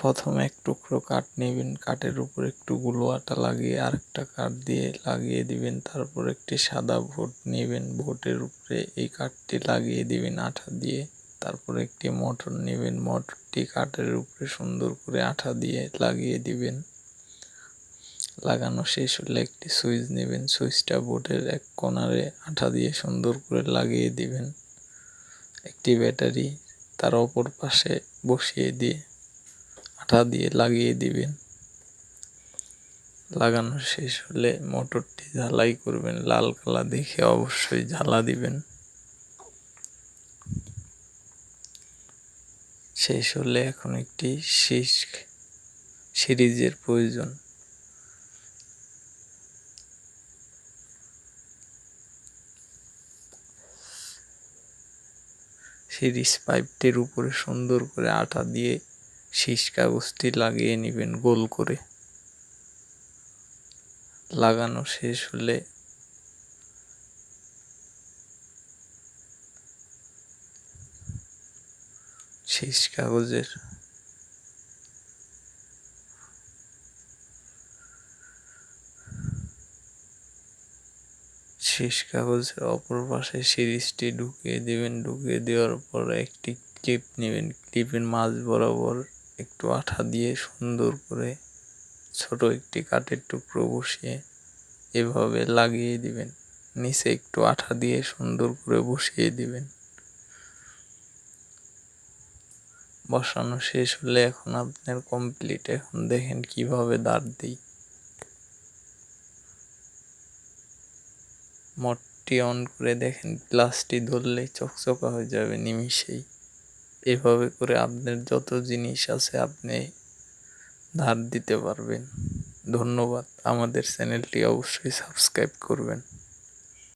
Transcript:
প্রথমে এক টুকরো কাঠ নেবেন, কাঠের উপর একটু গুলো আটা লাগিয়ে আরেকটা কাঠ দিয়ে লাগিয়ে দিবেন। তারপর একটি সাদা ভোট নেবেন, ভোটের উপরে এই কাঠটি লাগিয়ে দিবেন আঠা দিয়ে। তারপর একটি মোটর নেবেন, মোটরটি কাঠের উপরে সুন্দর করে আঠা দিয়ে লাগিয়ে দিবেন। লাগানো শেষ হলে একটি সুইচ নেবেন, সুইচটা বোর্ডের এক কোণারে আঠা দিয়ে সুন্দর করে লাগিয়ে দিবেন। একটি ব্যাটারি তার অপর পাশে বসিয়ে দিয়ে আঠা দিয়ে লাগিয়ে দিবেন। লাগানো শেষ হলে মোটরটি ঝালাই করবেন, লাল কালা দেখে অবশ্যই ঝালা দিবেন। শেষ হলে এখন একটি সিরিজের প্রয়োজন। সিরিজ পাইপটির উপরে সুন্দর করে আঠা দিয়ে শীষ কাগজটি লাগিয়ে নেবেন গোল করে। লাগানো শেষ হলে শীষ কাগজের অপর পাশে সিরিজটি ঢুকিয়ে দেবেন। ঢুকিয়ে দেওয়ার পর একটি ক্লিপ নেবেন, ক্লিপের মাঝ বরাবর একটু আঠা দিয়ে সুন্দর করে ছোট একটি কাঠের টুকরো বসিয়ে এভাবে লাগিয়ে দিবেন। নিচে একটু আঠা দিয়ে সুন্দর করে বসিয়ে দিবেন। বসানো শেষ হলে এখন আপনার কমপ্লিট। এখন দেখেন কিভাবে দাঁড় দিই। মোটরটি অন করে দেখেন, গ্লাসটি ধরলেই চকচকা হয়ে যাবে নিমিষেই। এভাবে করে আপনার যত জিনিস আছে আপনি ধার দিতে পারবেন। ধন্যবাদ। আমাদের চ্যানেলটি অবশ্যই সাবস্ক্রাইব করবেন।